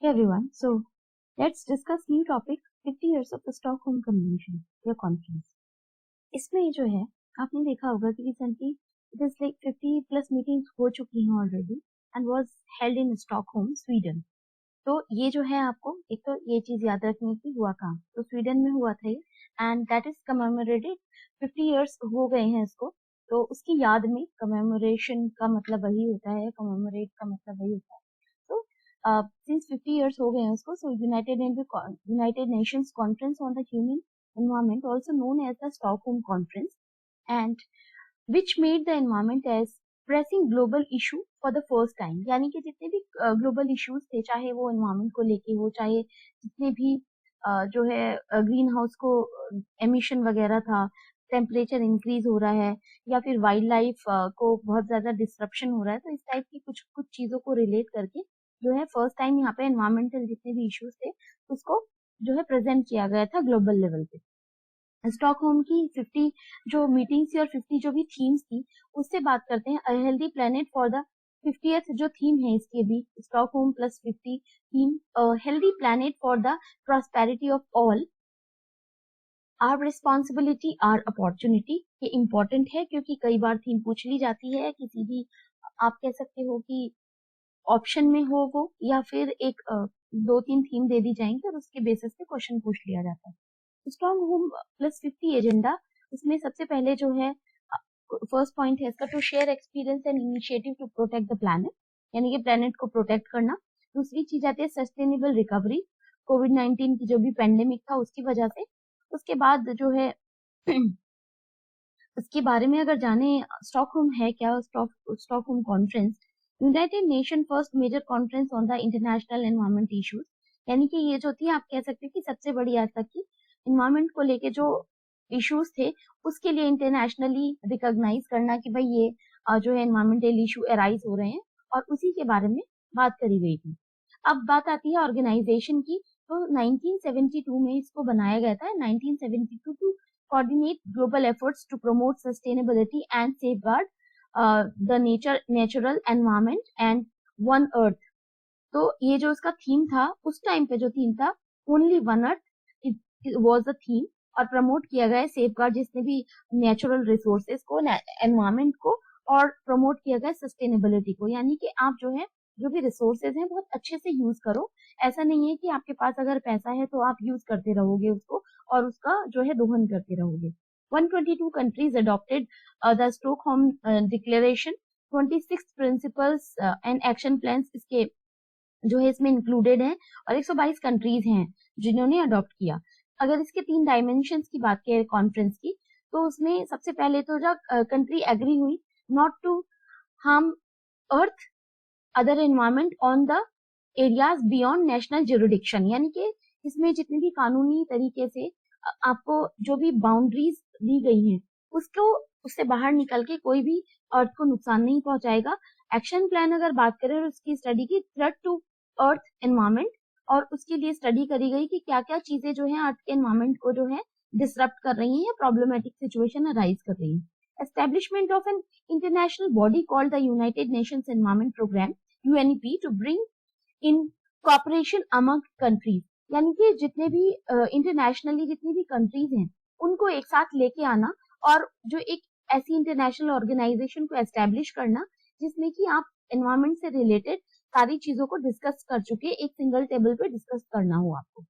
Hey everyone, so let's discuss new topic 50 years of the Stockholm Convention या conference. इसमें जो है आपने देखा होगा कि recently it is like 50 plus meetings हो चुकी हैं already and was held in Stockholm Sweden. तो ये जो है आपको एक तो ये चीज याद रखनी कि हुआ कहाँ, तो स्वीडन में हुआ था ये and that is commemorated. 50 years हो गए हैं इसको, तो उसकी याद में कमेमोरेशन का मतलब वही होता है, कमेमोरेट का मतलब वही होता है. तो सिंस 50 इयर्स हो गए हैं उसको, so United Nations conference on the human environment also known as the Stockholm conference and which made the environment as pressing global issue for the first time. यानी कि जितने भी ग्लोबल इश्यूज थे, चाहे वो एनवायरनमेंट को लेके हो, चाहे जितने भी जो है ग्रीन हाउस को एमिशन वगैरह था, टेम्परेचर इंक्रीज हो रहा है या फिर वाइल्ड लाइफ को बहुत ज्यादा डिस्ट्रप्शन हो रहा है, तो इस टाइप की कुछ कुछ चीजों को रिलेट करके जो है फर्स्ट टाइम यहाँ पे एनवायरमेंटल जितने भी इश्यूज थे उसको जो है प्रेजेंट किया गया था ग्लोबल लेवल पे. स्टॉकहोम की 50 जो मीटिंग्स थी और 50 जो भी थीम्स थी उससे बात करते हैं. A healthy planet for the 50th जो थीम है इसकी भी Stockholm plus 50 theme, healthy planet for the prosperity of all, our responsibility our opportunity. ये इम्पोर्टेंट है क्योंकि कई बार थीम पूछ ली जाती है, किसी भी आप कह सकते हो कि ऑप्शन में हो वो, या फिर एक दो तीन थीम दे दी जाएंगी और उसके बेसिस पे क्वेश्चन पूछ लिया जाता है. स्ट्रॉन्ग होम प्लस 50 एजेंडा, इसमें सबसे पहले जो है फर्स्ट पॉइंट है इसका, to share experience and initiative to protect the planet, यानी कि प्लैनेट को प्रोटेक्ट करना. दूसरी चीज आती है सस्टेनेबल रिकवरी, कोविड-19 की जो भी पेंडेमिक था उसकी वजह से. उसके बाद जो है इसके बारे में अगर जाने, स्टॉकहोम है क्या, Stockholm conference united nation first major conference on the international environment issues. यानी कि ये जो थी आप कह सकते हैं कि सबसे बड़ी आज तक की एनवायरमेंट को लेके जो इश्यूज थे उसके लिए इंटरनेशनली रिकॉग्नाइज करना कि भाई ये जो है एनवायरमेंटल इशू अराइज हो रहे हैं, और उसी के बारे में बात करी गई थी. अब बात आती है ऑर्गेनाइजेशन की, तो 1972 में इसको बनाया गया था. 1972 to coordinate global efforts to promote sustainability and safeguard the natural environment and one earth. तो ये जो इसका थीम था उस टाइम पे, जो थीम था only one earth was the theme, और प्रमोट किया गया सेफगार्ड जितने भी नेचुरल रिसोर्सेज को, एनवायरमेंट को, और प्रमोट किया गया सस्टेनेबिलिटी को. यानी कि आप जो है जो भी रिसोर्सेज हैं बहुत अच्छे से यूज करो. ऐसा नहीं है कि आपके पास अगर पैसा है तो आप यूज करते रहोगे उसको और उसका जो है दोहन करते रहोगे. 122 countries adopted the Stockholm Declaration. 26 principles and action plans इसके जो है इसमें इंक्लूडेड है, और 122 कंट्रीज हैं जिन्होंने अडॉप्ट किया. अगर इसके तीन डायमेंशंस की बात करें कॉन्फ्रेंस की, तो उसमें सबसे पहले तो जब कंट्री एग्री हुई not to harm earth other environment on the areas beyond national jurisdiction. यानी कि इसमें जितने भी कानूनी तरीके से आपको जो भी बाउंड्रीज दी गई हैं उसको, उससे बाहर निकल के कोई भी अर्थ को नुकसान नहीं पहुंचाएगा. एक्शन प्लान अगर बात करें और उसकी स्टडी की, थ्रेट टू अर्थ एनवायरमेंट, और उसके लिए स्टडी करी गई कि क्या क्या चीजें जो है अर्थ के एनवायरमेंट को जो है डिसरप्ट कर रही हैं या प्रॉब्लमेटिक सिचुएशन अराइज कर रही है. Establishment of an international body called the united nations environment programme UNEP to bring in cooperation among countries. यानी कि जितने भी इंटरनेशनली जितनी भी कंट्रीज हैं उनको एक साथ लेके आना, और जो एक ऐसी इंटरनेशनल ऑर्गेनाइजेशन को एस्टेब्लिश करना जिसमें कि आप एनवायरमेंट से रिलेटेड सारी चीजों को डिस्कस कर चुके, एक सिंगल टेबल पे डिस्कस करना हो आपको.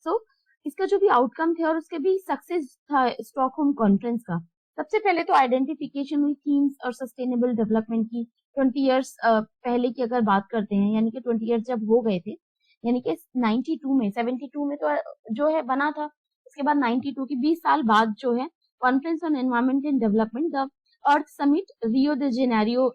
सो इसका जो भी आउटकम थे और उसके भी सक्सेस था स्टॉकहोम कॉन्फ्रेंस का, सबसे पहले तो आइडेंटिफिकेशन हुई थीम्स और सस्टेनेबल डेवलपमेंट की. 20 इयर्स पहले की अगर बात करते हैं, यानी कि 20 इयर्स जब हो गए थे, यानी कि 92 में, 72 में तो जो है बना था, उसके बाद 92 की 20 साल बाद जो है conference on environment and development, the earth summit Rio they Janeiro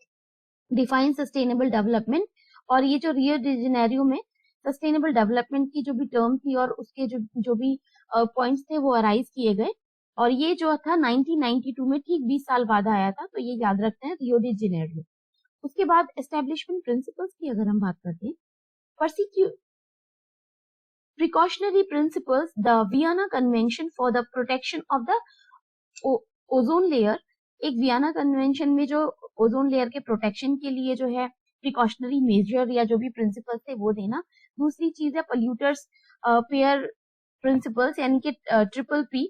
define sustainable development. और ये जो रियो दे जेनेरियो में सस्टेनेबल डेवलपमेंट की जो भी टर्म थी और उसके जो भी पॉइंट्स थे वो अराइज किए गए, और ये जो था 1992 में ठीक 20 साल बाद आया था, तो ये याद रखते हैं रियो दे जेनेरियो. उसके बाद एस्टेब्लिशमेंट प्रिंसिपल्स की अगर हम बात करते हैं, precautionary principles, the Vienna Convention for the protection of the ozone layer. एक वियना कन्वेंशन में जो ओजोन लेयर के प्रोटेक्शन के लिए जो है प्रिकॉशनरी मेजर या जो भी प्रिंसिपल्स थे वो देना. दूसरी चीज है पोल्यूटर्स पेयर प्रिंसिपल्स, यानी कि triple P.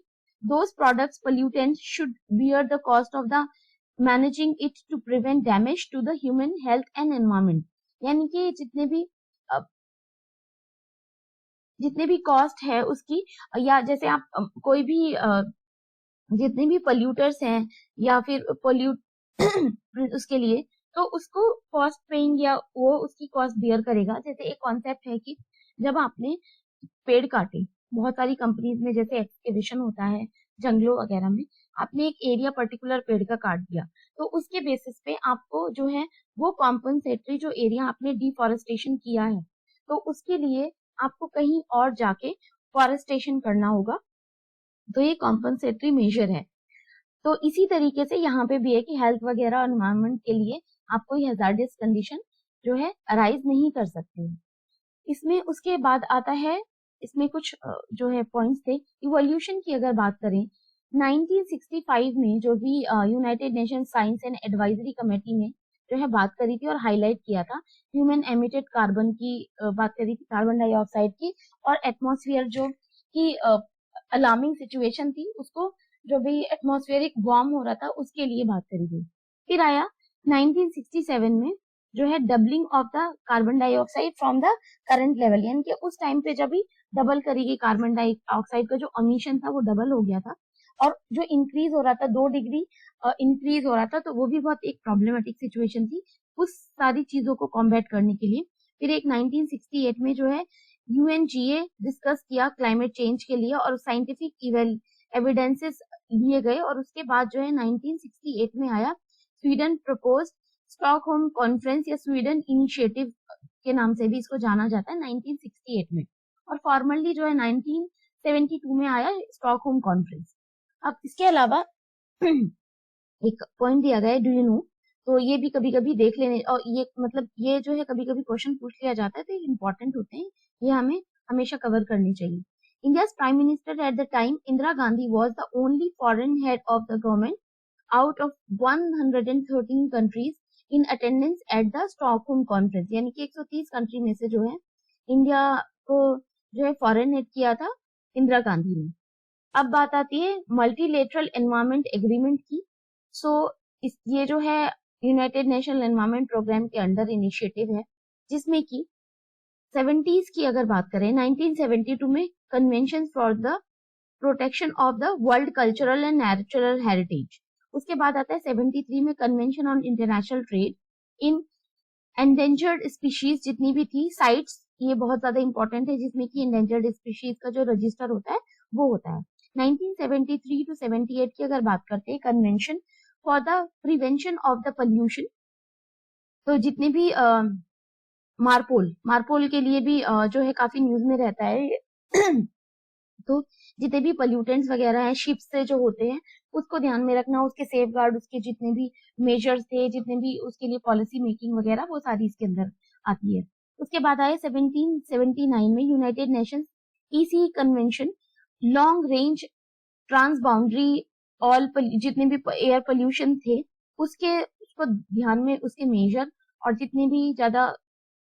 Those products pollutants should bear the cost of the managing it to prevent damage to the human health and environment. यानी कि जितने भी कॉस्ट है उसकी, या जैसे आप कोई भी जितने भी पोल्यूटर्स हैं या फिर पोल्यूट उसके लिए, तो उसको कॉस्ट पेइंग या वो उसकी कॉस्ट बियर करेगा। जैसे एक कॉन्सेप्ट है कि जब आपने पेड़ काटे, बहुत सारी कंपनीज में जैसे एक्सकेवेशन होता है जंगलों वगैरह में, आपने एक एरिया पर्टिकुलर पेड़ का काट दिया, तो उसके बेसिस पे आपको जो है वो कॉम्पनसेटरी, जो एरिया आपने डिफॉरेस्टेशन किया है, तो उसके लिए आपको कहीं और जाके फॉरेस्टेशन करना होगा, तो ये कॉम्पनसेटरी मेजर है। तो इसी तरीके से यहाँ पे भी है कि हेल्थ वगैरह और एनवायरमेंट के लिए आप कोई हैजार्डियस कंडीशन जो है अराइज नहीं कर सकते हैं। इसमें उसके बाद आता है, इसमें कुछ जो है पॉइंट्स थे। इवोल्यूशन की अगर बात करें, 1965 में जो भी United nation science and advisory committee ने जो है बात करी थी और हाईलाइट किया था ह्यूमन एमिटेड कार्बन की, बात करी थी कार्बन डाइऑक्साइड की, और एटमॉस्फेयर जो की अलार्मिंग सिचुएशन थी उसको, जो भी एटमॉस्फेरिक वार्म हो रहा था उसके लिए बात करी गई। फिर आया 1967 में जो है doubling of the carbon dioxide from the current level, यानी कि उस टाइम पे जब भी डबल करी गई कार्बन डाइऑक्साइड का जो एमिशन था वो डबल हो गया था, और जो इंक्रीज हो रहा था 2 डिग्री इंक्रीज हो रहा था, तो वो भी बहुत एक प्रॉब्लमेटिक सिचुएशन थी उस सारी चीजों को कॉम्बैट करने के लिए। फिर एक 1968 में जो है यूएनजीए डिस्कस किया क्लाइमेट चेंज के लिए और साइंटिफिक एविडेंसेस लिए गए, और उसके बाद जो है 1968 में आया स्वीडन प्रपोज्ड स्टॉकहोम कॉन्फ्रेंस या स्वीडन इनिशिएटिव के नाम से भी इसको जाना जाता है 1968 में, और फॉर्मली जो है 1972 में आया स्टॉकहोम कॉन्फ्रेंस। अब इसके अलावा एक पॉइंट दिया गया है, डू यू नो, तो ये भी कभी कभी देख लेने, और ये मतलब ये जो है कभी कभी क्वेश्चन पूछ लिया जाता है तो ये इंपॉर्टेंट होते हैं, ये हमें हमेशा कवर करनी चाहिए। India's Prime Minister at the time, Indira Gandhi, was the only foreign head of the government out of 113 countries in attendance at the Stockholm Conference, यानी कि 130 कंट्री में से जो है इंडिया को जो है फॉरेन हेड किया था इंदिरा गांधी ने। अब बात आती है मल्टीलेटरल एनवायरमेंट एग्रीमेंट की। सो ये जो है यूनाइटेड नेशनल एनवायरमेंट प्रोग्राम के अंडर इनिशिएटिव है, जिसमें कि 70s की अगर बात करें, 1972 में convention for the protection of the world cultural and natural heritage, उसके बाद आता है 73 में convention on international trade in endangered species, जितनी भी थी साइट्स, ये बहुत ज्यादा इंपॉर्टेंट है, जिसमें कि एंडेंजर्ड स्पीशीज का जो रजिस्टर होता है वो होता है। 1973 टू 78 की अगर बात करते हैं, convention for the prevention of the pollution, तो जितने भी मारपोल के लिए भी जो है काफी न्यूज में रहता है तो जितने भी पोल्यूटेंट्स वगैरह हैं शिप से जो होते हैं उसको ध्यान में रखना, उसके सेफ गार्ड, उसके जितने भी मेजर्स थे, जितने भी उसके लिए पॉलिसी मेकिंग वगैरह, वो सारी इसके अंदर आती है। उसके बाद आए 1779 में united nations EC convention, long range trans boundary all जितने भी एयर पोल्यूशन थे उसको ध्यान में, उसके मेजर और जितने भी ज्यादा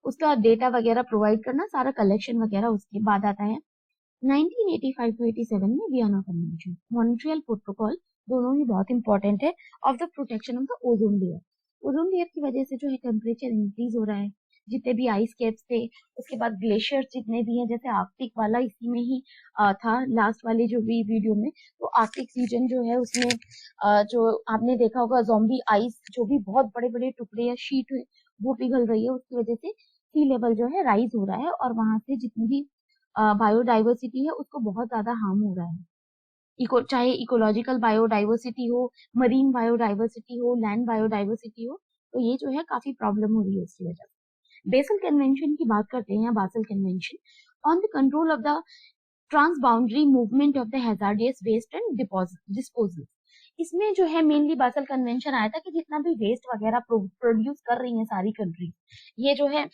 उसका डेटा वगैरह प्रोवाइड करना, सारा कलेक्शन वगैरह। उसके बाद आता है 1985 टू 87 में वियना कन्वेंशन, मॉन्ट्रियल प्रोटोकॉल, दोनों ही बहुत इंपॉर्टेंट है, of the protection of the ozone layer. Ozone layer की वजह से जो है टेम्परेचर इंक्रीज हो रहा है, जितने भी आइस कैप्स थे, उसके बाद ग्लेशियर्स जितने भी हैं, जैसे आर्कटिक वाला इसी में ही था लास्ट वाली जो भी वीडियो में, तो आर्कटिक रीजन जो है उसमें जो आपने देखा होगा ज़ॉम्बी आइस, जो भी बहुत बड़े बड़े टुकड़े या शीट वो पिघल रही है, उसकी वजह से सी लेवल जो है राइज हो रहा है, और वहां से जितनी भी बायोडाइवर्सिटी है उसको बहुत ज्यादा हार्म हो रहा है। चाहे इकोलॉजिकल बायोडाइवर्सिटी हो, मरीन बायोडाइवर्सिटी हो, लैंड बायोडाइवर्सिटी हो, तो ये जो है काफी प्रॉब्लम हो रही है इसकी वजह से। बेसल कन्वेंशन की बात करते हैं, Basel convention on the control of the transboundary movement of the hazardous waste and disposal. इसमें जो है मेनली बासल कन्वेंशन आया था कि जितना भी वेस्ट वगैरह प्रोड्यूस कर रही हैं सारी कंट्री, ये जो है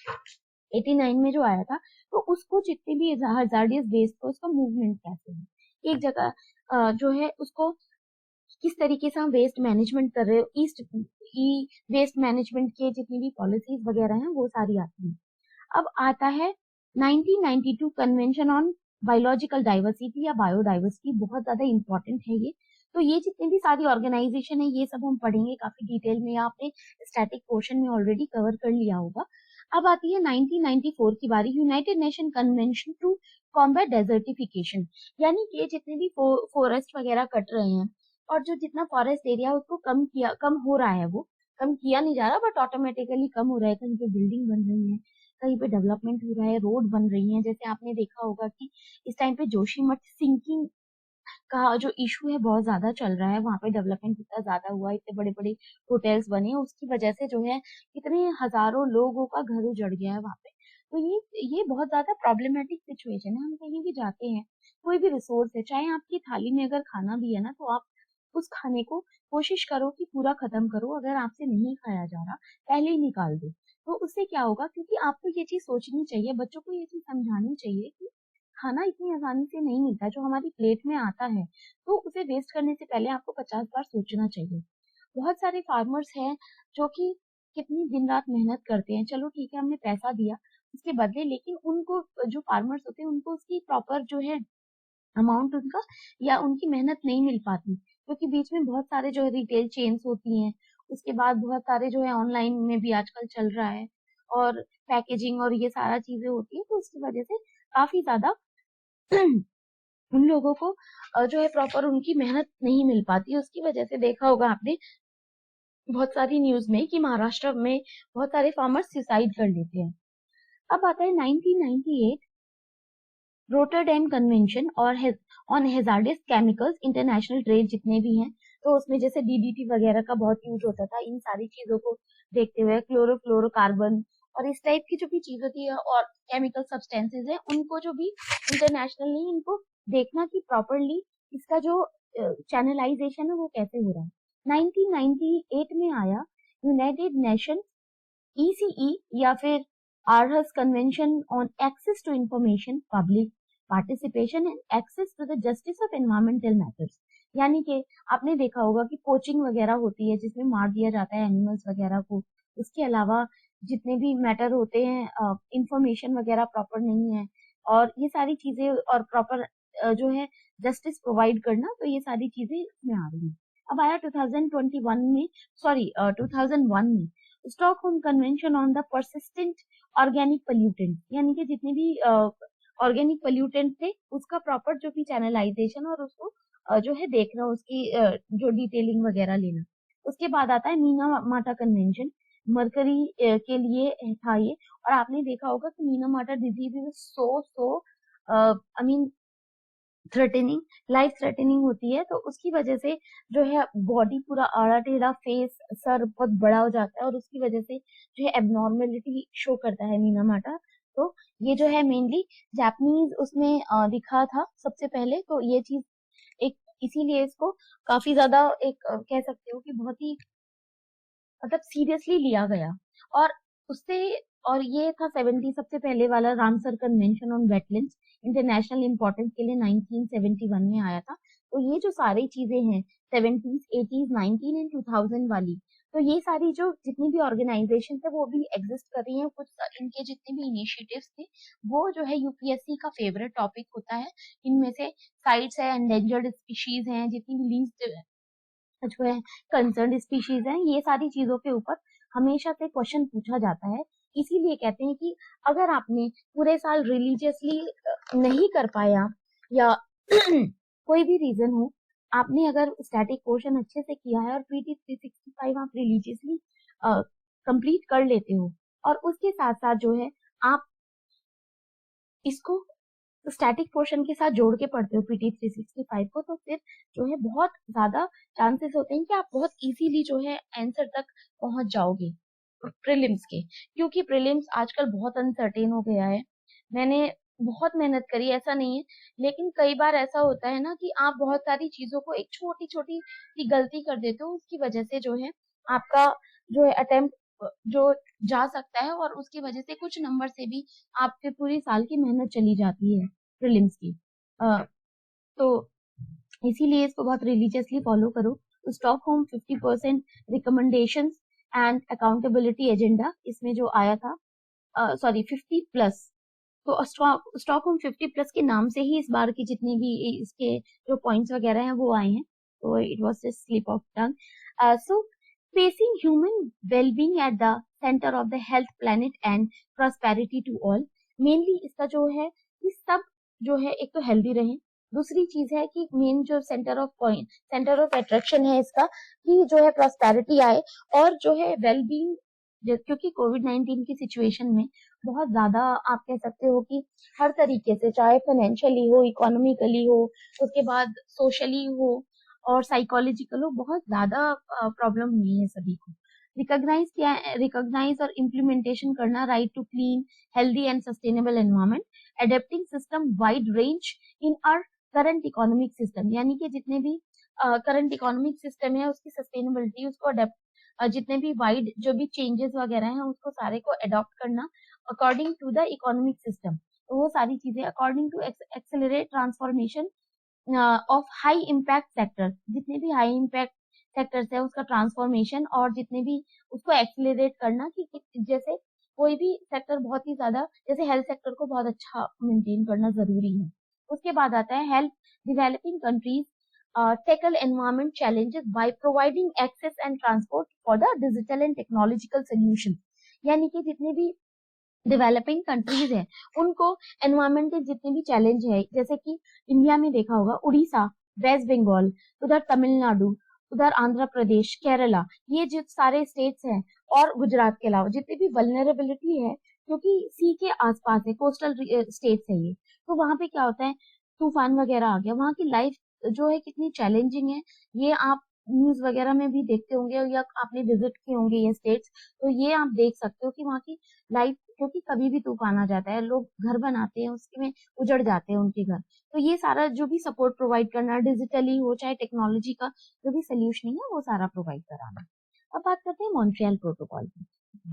89 में जो आया था, तो उसको जितने भी हजार्डियस वेस्ट को उसका मूवमेंट कैसे है, एक जगह जो है उसको किस तरीके से हम वेस्ट मैनेजमेंट कर रहे हो, ई वेस्ट मैनेजमेंट के जितनी भी पॉलिसीज वगैरह हैं वो सारी आती हैं। अब आता है 1992 कन्वेंशन ऑन बायोलॉजिकल डाइवर्सिटी या बायोडाइवर्सिटी, बहुत ज्यादा इंपॉर्टेंट है ये। तो ये जितनी भी सारी ऑर्गेनाइजेशन है ये सब हम पढ़ेंगे काफी डिटेल में, आपने स्टैटिक पोर्शन में ऑलरेडी कवर कर लिया होगा। अब आती है 1994 की बारी, united nation convention to combat desertification, यानी कि जितने भी फॉरेस्ट वगैरह कट रहे हैं और जो जितना फॉरेस्ट एरिया है उसको कम हो रहा है, वो कम किया नहीं जा रहा बट ऑटोमेटिकली कम हो रहा है। कहीं पे बिल्डिंग बन रही है, कहीं पे डेवलपमेंट हो रहा है, रोड बन रही है। जैसे आपने देखा होगा कि इस टाइम पे जोशीमठ सिंकिंग का जो इशू है बहुत ज्यादा चल रहा है, वहां पे डेवलपमेंट इतना ज्यादा हुआ, इतने बड़े बड़े होटल्स बने, उसकी वजह से जो है कितने हजारों लोगों का घर उजड़ गया है वहां पे। तो ये बहुत ज्यादा प्रॉब्लमेटिक सिचुएशन है। हम कहीं भी जाते हैं, कोई भी रिसोर्स है, चाहे आपकी थाली में अगर खाना भी है ना, तो आप उस खाने को कोशिश करो कि पूरा खत्म करो, अगर आपसे नहीं खाया जा रहा पहले ही निकाल दो। तो उससे क्या होगा, क्योंकि आपको ये चीज सोचनी चाहिए, बच्चों को ये चीज समझानी चाहिए कि खाना इतनी आसानी से नहीं मिलता, जो हमारी प्लेट में आता है तो उसे वेस्ट करने से पहले आपको 50 बार सोचना चाहिए। बहुत सारे फार्मर्स हैं जो कि कितनी दिन रात मेहनत करते हैं, चलो ठीक है हमने पैसा दिया उसके बदले, लेकिन उनको जो फार्मर्स होते हैं उनको उसकी प्रॉपर जो है अमाउंट उनका या उनकी मेहनत नहीं मिल पाती, क्योंकि बीच में बहुत सारे जो है रिटेल चेन्स होती हैं, उसके बाद बहुत सारे जो है ऑनलाइन में भी आजकल चल रहा है, और पैकेजिंग और ये सारा चीजें होती है, तो उसकी वजह से काफी ज्यादा उन लोगों को जो है प्रॉपर उनकी मेहनत नहीं मिल पाती। उसकी वजह से देखा होगा आपने बहुत सारी न्यूज में कि महाराष्ट्र में बहुत सारे फार्मर्स सुसाइड कर लेते हैं। अब आता है 1998 रोटरडैम कन्वेंशन और on hazardous chemicals international trade, जितने भी हैं, तो उसमें जैसे डीडीटी वगैरह का बहुत यूज होता था, इन सारी चीजों को देखते हुए क्लोरोफ्लोरोकार्बन और इस टाइप की जो भी चीज होती है और केमिकल सब्सटेंसेज है, उनको जो भी इंटरनेशनली इनको देखना कि प्रॉपरली इसका जो चैनलाइजेशन है वो कैसे हो रहा है। 1998 में आया यूनाइटेड नेशन ECE या फिर Aarhus convention on access to information, public participation and access to the justice of environmental matters, यानी कि आपने देखा होगा कि पोचिंग वगैरह होती है जिसमें मार दिया जाता है एनिमल्स वगैरह को, उसके अलावा जितने भी मैटर होते हैं इंफॉर्मेशन वगैरह प्रॉपर नहीं है, और ये सारी चीजें और प्रॉपर जो है जस्टिस प्रोवाइड करना, तो ये सारी चीजें इसमें आ रही है। अब आया 2021 में, सॉरी 2001 में Stockholm convention on the persistent organic pollutant, यानी कि जितने भी ऑर्गेनिक पोल्यूटेंट थे उसका प्रॉपर जो भी चैनलाइजेशन और उसको जो है देखना, उसकी जो डिटेलिंग वगैरह लेना। उसके बाद आता है मीना माटा कन्वेंशन, मरकरी के लिए था ये, और आपने देखा होगा कि मीना माटा disease is so I mean threatening, life threatening होती है, तो उसकी वजह से जो है बॉडी पूरा आड़ा टेढ़ा, फेस सर बहुत बड़ा हो जाता है, और उसकी वजह से जो है एबनॉर्मेलिटी शो करता है मीनामाटा। तो ये जो है मेनली जापानीज उसमें दिखा था सबसे पहले, तो ये चीज एक इसीलिए इसको काफी ज्यादा एक कह सकते हो कि बहुत ही मतलब सीरियसली लिया गया। और उससे और ये था 70 सबसे पहले वाला Ramsar convention on wetlands, international importance के लिए 1971 में आया था। तो ये जो सारी चीजें हैं 70s 80s 19 एंड 2000 वाली, तो ये सारी जो जितनी भी ऑर्गेनाइजेशन थे वो भी एग्जिस्ट कर रही हैं। कुछ इनके जितने भी इनिशिएटिव्स थे वो जो है यूपीएससी का फेवरेट टॉपिक होता है। इनमें से साइट्स है, एंडेंजर्ड स्पीशीज हैं, जितनी भी लीस्ट जो है कंसर्न स्पीशीज हैं, ये सारी चीजों के ऊपर हमेशा से क्वेश्चन पूछा जाता है। इसीलिए कहते हैं कि अगर आपने पूरे साल रिलीजियसली नहीं कर पाया या कोई भी रीजन हो, आपने अगर स्टैटिक पोर्शन अच्छे से किया है और पीटी 365 आप रिलीजियसली कंप्लीट कर लेते हो, और उसके साथ साथ जो है आप इसको स्टैटिक पोर्शन के साथ जोड़ के पढ़ते हो पीटी 365 को, तो फिर जो है बहुत ज्यादा चांसेस होते हैं कि आप बहुत इजीली जो है आंसर तक पहुंच जाओगे प्रीलिम्स के, क्योंकि प्रीलिम्स आजकल बहुत अनसर्टेन हो गया है। मैंने बहुत मेहनत करी, ऐसा नहीं है, लेकिन कई बार ऐसा होता है ना कि आप बहुत सारी चीजों को एक छोटी छोटी सी गलती कर देते हो, उसकी वजह से जो है आपका जो है अटेम्प्ट जो जा सकता है, और उसकी वजह से कुछ नंबर से भी आपके पूरी साल की मेहनत चली जाती है प्रीलिम्स की। तो इसीलिए इसको बहुत रिलीजियसली फॉलो करो। Stockholm 50% recommendations and accountability agenda इसमें जो आया था, सॉरी 50 प्लस तो स्टॉकहोम 50+ के नाम से ही इस बार की जितनी भी इसके जो पॉइंट्स वगैरह हैं वो आए हैं, तो it was just slip of tongue. So placing human well-being at the center of the health, planet and prosperity to all. Mainly इसका जो है कि सब जो है एक तो हेल्दी रहे, दूसरी चीज है कि मेन जो सेंटर ऑफ अट्रैक्शन है इसका कि जो है प्रॉस्पेरिटी आए, और जो है वेलबींग, क्योंकि कोविड-19 की सिचुएशन में बहुत ज्यादा आप कह सकते हो कि हर तरीके से, चाहे फाइनेंशियली हो, इकोनॉमिकली हो, उसके बाद सोशली हो और साइकोलॉजिकल हो, बहुत ज्यादा प्रॉब्लम हुई है सभी को. रिकॉग्नाइज और इम्प्लीमेंटेशन करना right to clean, healthy and sustainable environment, adapting system wide range in our current economic system, यानी कि जितने भी करंट इकोनॉमिक सिस्टम है उसकी सस्टेनेबिलिटी, उसको अडेप्ट, जितने भी वाइड जो भी चेंजेस वगैरह हैं उसको सारे को अडॉप्ट करना according to the economic system. तो वो सारी चीजें according to accelerate transformation of high impact sector, जितने भी हाई इम्पैक्ट सेक्टर्स है उसका ट्रांसफॉर्मेशन और जितने भी उसको एक्सेलरेट करना कि जैसे कोई भी सेक्टर बहुत ही ज्यादा, जैसे हेल्थ सेक्टर को बहुत अच्छा मेंटेन करना जरूरी है. उसके बाद आता है health. Developing countries tackle environment challenges by providing access and transport for the digital and technological solutions. यानी कि जितने भी डेवलपिंग कंट्रीज है उनको एनवायरमेंटल जितने भी चैलेंज है, जैसे कि इंडिया में देखा होगा उड़ीसा, वेस्ट बंगाल, उधर तमिलनाडु, उधर आंध्र प्रदेश, केरला, ये जो सारे स्टेट्स हैं और गुजरात के अलावा जितनी भी वल्नरेबिलिटी है, क्योंकि सी के आसपास है, कोस्टल स्टेट्स है ये, तो वहां पे क्या होता है, तूफान वगैरह आ गया, वहां की लाइफ जो है कितनी चैलेंजिंग है, ये आप न्यूज वगैरह में भी देखते होंगे या आपने विजिट किए होंगे ये स्टेट्स, तो ये आप देख सकते हो कि वहाँ की लाइफ, क्योंकि कभी भी तूफान आ जाता है, लोग घर बनाते हैं उसके में उजड़ जाते हैं उनके घर, तो ये सारा जो भी सपोर्ट प्रोवाइड करना, डिजिटली हो चाहे टेक्नोलॉजी का जो भी सोल्यूशनिंग है वो सारा प्रोवाइड कराना. अब बात करते हैं मॉन्ट्रियल प्रोटोकॉल की.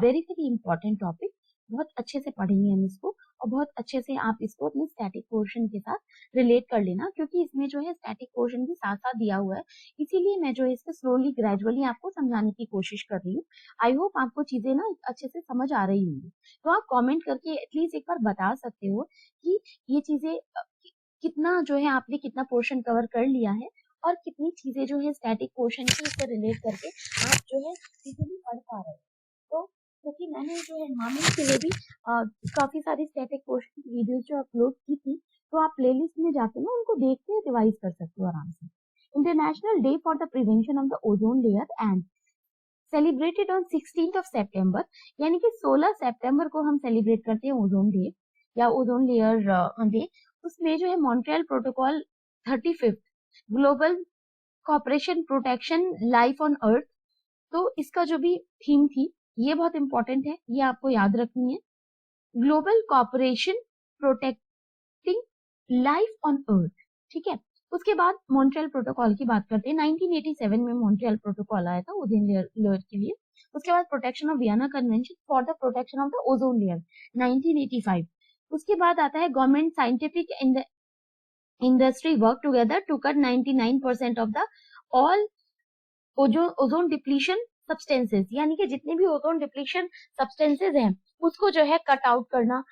वेरी वेरी इंपॉर्टेंट टॉपिक, बहुत अच्छे से पढ़ेंगे हम इसको और बहुत अच्छे से आप इसको अपने स्टैटिक पोर्शन के साथ रिलेट कर लेना, क्योंकि इसमें जो है स्टैटिक पोर्शन भी साथ साथ दिया हुआ है, इसीलिए मैं जो है इसको स्लोली ग्रेजुअली आपको समझाने की कोशिश कर रही हूँ. आई होप आपको चीजें ना अच्छे से समझ आ रही होंगी. तो आप कमेंट करके एटलीस्ट एक बार बता सकते हो कि ये चीजें कितना जो है आपने कितना पोर्शन कवर कर लिया है और कितनी चीजें जो है स्टैटिक पोर्शन की इससे रिलेट करके आप जो है इजीली पढ़ पा रहे हो. तो क्योंकि मैंने जो है एनवायरमेंट के लिए भी काफी सारी स्टैटिक पोर्शन की वीडियोस जो अपलोड की थी, तो आप प्लेलिस्ट में जाके ना उनको देख के रिवाइज कर सकते हो आराम से. International day for the prevention of the ozone layer and celebrated on 16th of September, यानी कि 16 सितंबर को हम सेलिब्रेट करते हैं ओजोन डे या ओजोन लेयर डे. उसमें जो है Montreal protocol 35th global cooperation protection life on earth, तो इसका जो भी थीम थी ये बहुत इंपॉर्टेंट है, ये आपको याद रखनी है. Global cooperation protecting life on earth, ठीक है. उसके बाद मॉन्ट्रियल प्रोटोकॉल की बात करते हैं. 1987 में मॉन्ट्रियल प्रोटोकॉल आया था ओजोन लेयर के लिए. उसके बाद protection of Vienna convention for the protection of the ozone layer 1985. उसके बाद आता है government scientific industry work together to cut 99% of the all ozone depletion substances, यानी कि जितने भी ओजोन डिप्लीशन सब्सटेंसेस हैं उसको जो है कट आउट करना.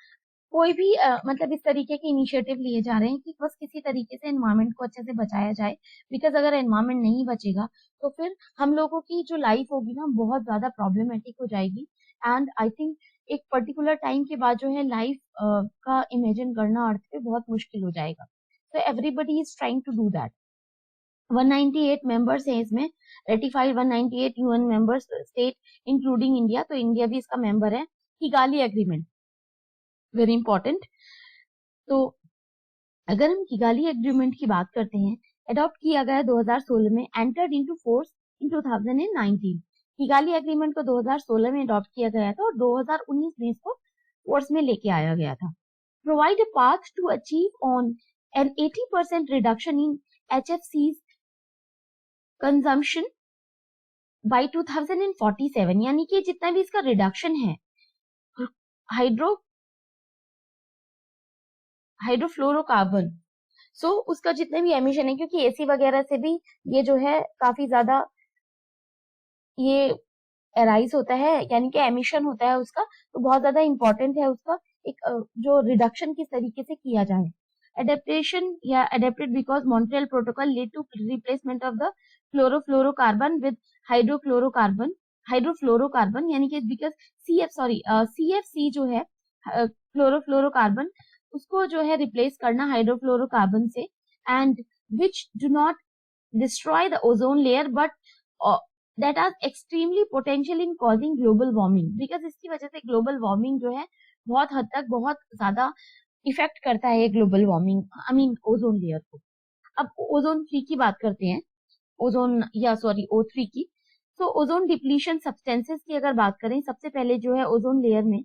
कोई भी मतलब इस तरीके के इनिशिएटिव लिए जा रहे हैं कि बस किसी तरीके से एनवायरमेंट को अच्छे से बचाया जाए, बिकॉज अगर एनवायरमेंट नहीं बचेगा तो फिर हम लोगों की जो लाइफ होगी ना बहुत ज्यादा प्रॉब्लमेटिक हो जाएगी. एंड आई थिंक एक पर्टिकुलर टाइम के बाद जो है लाइफ का इमेजिन करना अर्थ पे बहुत मुश्किल हो जाएगा. तो everybody is trying to do that. 198 members हैं इसमें, ratified 198 UN members state including India, तो इंडिया भी इसका मेंबर है. Kigali agreement very important. तो अगर हम किगाली एग्रीमेंट की बात करते हैं, अडॉप्ट किया गया 2016 में, entered into force in 2019. Kigali agreement को 2016 में अडॉप्ट किया गया था और 2019 में इसको फोर्स में लेके आया गया था. Provide a path to achieve on an 80% reduction in HFCs consumption by 2047, यानी कि जितना भी इसका रिडक्शन है हाइड्रोफ्लोरोकार्बन, सो उसका जितने भी एमिशन है, क्योंकि एसी वगैरह से भी ये जो है काफी ज्यादा ये एराइज होता है, यानी कि एमिशन होता है उसका, तो बहुत ज्यादा इंपॉर्टेंट है उसका एक जो रिडक्शन किस तरीके से किया जाए। एडेप्टेशन या adapted because Montreal protocol lead to replacement of the chlorofluorocarbon with hydrofluorocarbon यानी कि बिकॉज CFC जो है क्लोरोफ्लोरोकार्बन उसको जो है रिप्लेस करना हाइड्रोफ्लोरोकार्बन से, and which do not destroy the ozone layer but that are extremely potential in causing global warming, because इसकी वजह से ग्लोबल वार्मिंग जो है बहुत हद तक बहुत ज्यादा इफेक्ट करता है global warming, I mean ozone layer को। अब ओजोन 3 की बात करते हैं, O3 की। तो ओजोन डिप्लीशन सब्सटेंसेस की अगर बात करें, सबसे पहले जो है ओजोन लेयर में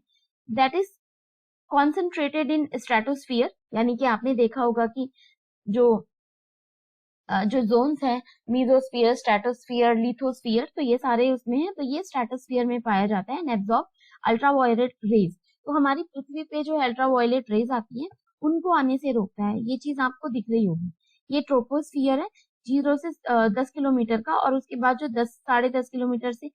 that is concentrated in stratosphere, यानी कि आपने देखा होगा कि जो जोन्स है मीजोस्फीयर, स्ट्रेटोस्फियर, लिथोस्फियर, तो ये सारे उसमें है, तो ये स्ट्रेटोस्फियर में पाया जाता है, एंड एब्जॉर्ब अल्ट्रावायलेट रेज। तो हमारी पृथ्वी पे जो अल्ट्रावायलेट रेज आती है उनको आने से रोकता है, ये चीज आपको दिख रही होगी। ये ट्रोपोस्फियर है 0 से 10 किलोमीटर का, और उसके बाद जो 10-10.5 किलोमीटर से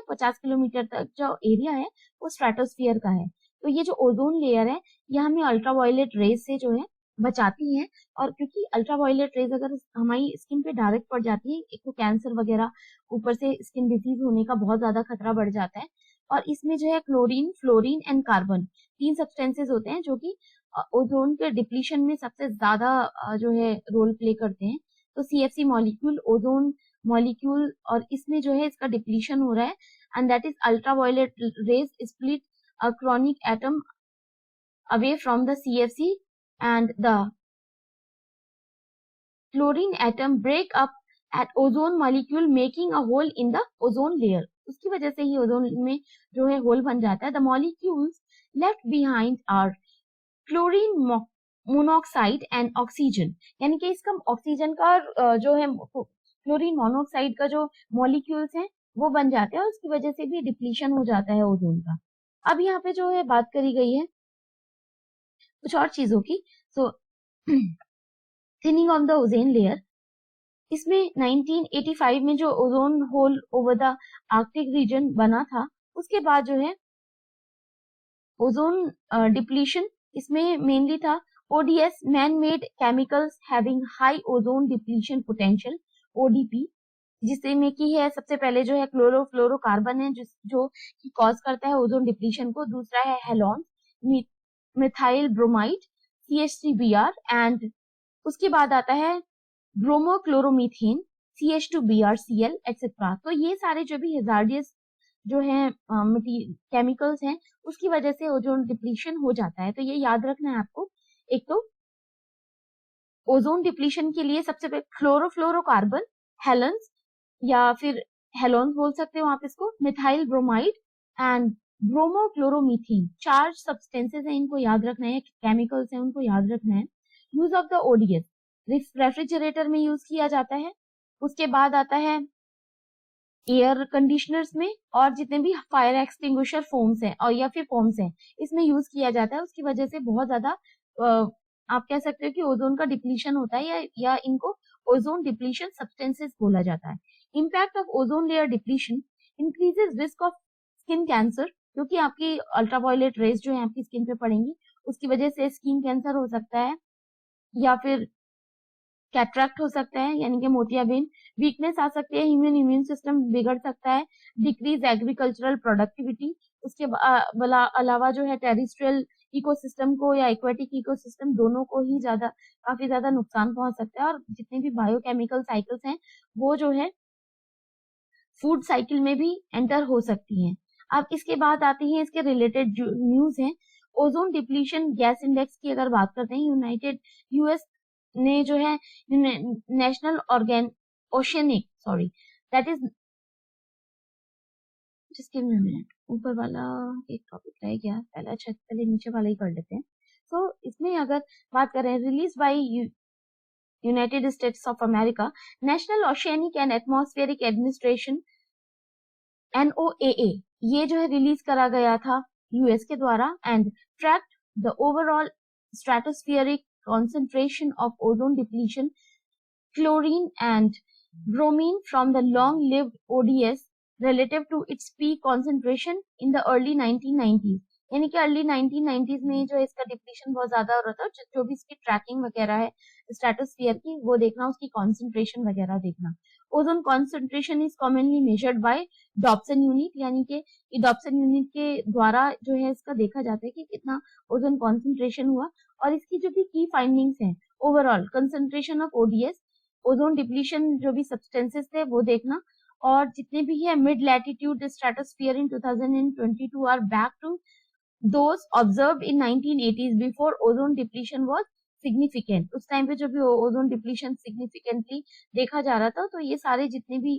50 किलोमीटर तक जो एरिया है वो स्ट्रेटोस्फियर का है। तो ये जो ओजोन लेयर है ये हमें अल्ट्रावायलेट रेज से जो है बचाती है, और क्योंकि अल्ट्रावायलेट रेज अगर हमारी स्किन पे डायरेक्ट पड़ जाती है, एक तो कैंसर वगैरह, ऊपर से स्किन डिजीज होने का बहुत ज्यादा खतरा बढ़ जाता है। और इसमें जो है chlorine, fluorine and carbon 3 substances होते हैं जो कि ओजोन के डिप्लीशन में सबसे ज्यादा जो है रोल प्ले करते हैं। तो CFC मॉलिक्यूल, ओजोन मॉलिक्यूल, और इसमें जो है इसका डिप्लीशन हो रहा है, and that is ultraviolet rays split a chronic atom away from the CFC, and the chlorine atom break up at ozone molecule making a hole in the ozone layer। उसकी वजह से ही ओजोन में जो है whole बन जाता है। The molecules left behind are chlorine monoxide and oxygen, यानी कि इसका ऑक्सीजन का जो है क्लोरीन मोनोऑक्साइड का जो मॉलिक्यूल्स हैं वो बन जाते हैं, और उसकी वजह से भी डिप्लीशन हो जाता है ओजोन का। अब यहाँ पे जो है बात करी गई है कुछ और चीजों की। So thinning of the ozone layer, इसमें 1985 में जो ozone hole over the Arctic region बना था, उसके बाद जो है ओजोन डिप्लीशन इसमें मेनली था ODS, man made chemicals having high ozone depletion potential, ODP, जिसमें की है सबसे पहले जो है क्लोरोफ्लोरोकार्बन है जो कि कॉज करता है ओजोन डिप्लीशन को। दूसरा है Helon, methyl bromide, CH3Br, and उसके बाद आता है ब्रोमोक्लोरोमीथेन, CH2BrCl एक्सेट्रा। तो ये सारे जो भी हेजार्डियस जो है केमिकल्स हैं उसकी वजह से ओजोन डिप्लीशन हो जाता है। तो ये याद रखना है आपको। एक तो ओजोन डिप्लीशन के लिए सबसे पहले क्लोरोफ्लोरोकार्बन, हेलेंस या फिर हेलोन बोल सकते हो आप इसको, मिथाइल ब्रोमाइड एंड ब्रोमोक्लोरोमीथेन, 4 सब्सटेंसेस हैं, इनको याद रखना है, केमिकल्स हैं उनको याद रखना है। Use of the ODS, refrigerator में यूज किया जाता है। उसके बाद आता है एयर कंडीशनर्स में, और जितने भी फायर एक्सटिंग्विशर फोम्स हैं और या फिर फोम्स हैं इसमें यूज किया जाता है। उसकी वजह से बहुत ज्यादा आप कह सकते हो कि ओजोन का डिप्लीशन होता है, या इनको ओजोन डिप्लीशन सब्सटेंसेस बोला जाता है। Impact of ozone layer depletion increases risk of skin cancer, क्योंकि आपकी अल्ट्रावायलेट रेज जो है आपकी स्किन पे पड़ेंगी, उसकी वजह से स्किन कैंसर हो सकता है, या फिर कैटरैक्ट हो सकता है यानी कि मोतियाबिंद, वीकनेस आ सकती है, इम्यून सिस्टम बिगड़ सकता है, डिक्रीज एग्रीकल्चरल प्रोडक्टिविटी। उसके अलावा जो है टेरिस्ट्रियल इकोसिस्टम को या एक्वेटिक इकोसिस्टम दोनों को ही काफी ज्यादा नुकसान पहुंच सकता है, और जितने भी बायोकेमिकल साइकिल्स हैं वो जो है फूड साइकिल में भी एंटर हो सकती हैं। अब इसके बाद आती है इसके रिलेटेड न्यूज है। ओजोन डिप्लीशन गैस इंडेक्स की अगर बात करते हैं, US ने जो है national oceanic that is, just give me a minute, ऊपर वाला एक टॉपिक रह गया, पहले नीचे वाला ही कर लेते हैं। तो इसमें अगर बात करें, release by United states of America, national oceanic and atmospheric administration NOAA, ये जो है रिलीज करा गया था US के द्वारा, and tracked the overall stratospheric concentration of ozone depletion, chlorine and bromine from the long-lived ODS relative to its peak concentration in the early 1990s। यानी कि अर्ली 1990s में जो है इसका डिप्लीशन बहुत ज्यादा हो रहा था। जो भी इसकी ट्रैकिंग वगैरह है स्ट्रेटोस्फीयर की, वो देखना, उसकी कॉन्सेंट्रेशन वगैरह देखना। Ozone concentration is commonly measured by Dobson unit, यानी कि डॉप्सन यूनिट के द्वारा जो है इसका देखा जाता है कि कितना ओजोन कॉन्सेंट्रेशन हुआ। और इसकी जो भी की फाइंडिंग्स हैं, overall concentration of ODS, ozone depletion, जो भी सब्सटेंसेस थे वो देखना। और जितने भी है mid latitude stratosphere in 2022 are back to those observed in 1980s before ozone depletion was significant। उस टाइम पे जो भी ओजोन डिप्लीशन सिग्निफिकेंटली देखा जा रहा था, तो ये सारे जितने भी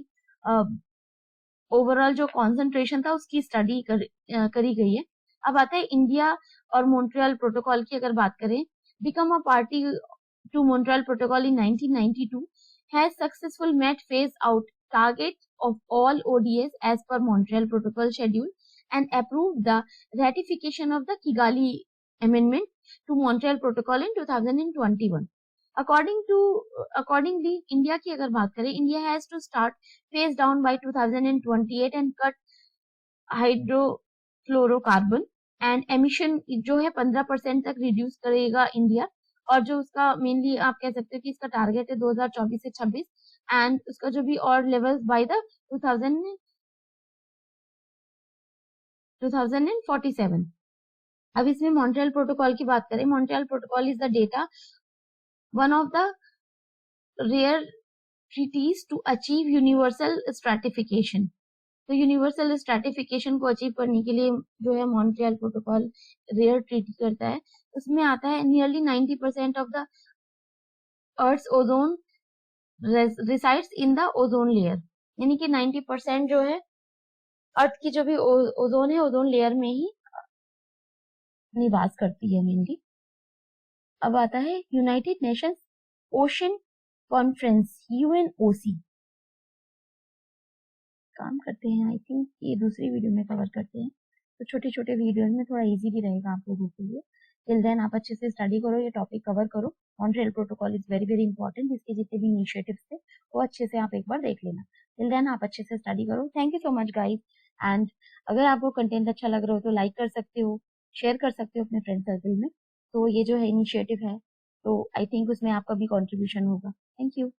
ओवरऑल जो कॉन्सेंट्रेशन था उसकी स्टडी करी गई है। अब आता है इंडिया और मॉन्ट्रियल प्रोटोकॉल की अगर बात करें। Become a party to Montreal protocol in 1992, has successful met phase out target of all ODS as per Montreal protocol schedule and approved the ratification of the Kigali Amendment to Montreal Protocol in 2021। Accordingly, India की अगर बात करें, India has to start phase down by 2028 and cut hydrofluorocarbon and emission जो है 15% तक reduce करेगा India. और जो उसका मेनली आप कह सकते हो कि इसका टारगेट है 2024 से 26, एंड उसका जो भी और लेवल्स बाय द 2047। अब इसमें मॉन्ट्रियल प्रोटोकॉल की बात करें, Montreal protocol is the data one of the rare treaties to achieve universal stratification. तो यूनिवर्सल स्ट्रैटिफिकेशन को अचीव करने के लिए जो है मॉन्ट्रियल प्रोटोकॉल रेयर ट्रीटी करता है। उसमें आता है nearly 90% of the earth ozone resides in the ozone layer, यानी कि 90% जो है अर्थ की जो भी ओजोन है, ओजोन लेयर में ही निवास करती है मेनली। अब आता है यूनाइटेड नेशंस ओशन कॉन्फ्रेंस, यूएनओसी। काम करते हैं, आई थिंक ये दूसरी वीडियो में कवर करते हैं, तो छोटे छोटे वीडियोस में थोड़ा इजी भी रहेगा आप लोगों के लिए। टिल देन आप अच्छे से स्टडी करो, ये टॉपिक कवर करो। Montreal protocol is very very important, इसके जितने भी इनिशिएटिव्स थे वो अच्छे से आप एक बार देख लेना। टिल देन आप अच्छे से स्टडी करो। Thank you so much guys. And अगर आपको कंटेंट अच्छा लग रहा हो तो लाइक कर सकते हो, शेयर कर सकते हो अपने फ्रेंड सर्कल में। तो ये जो है इनिशिएटिव है, तो आई थिंक उसमें आपका भी कॉन्ट्रीब्यूशन होगा। Thank you.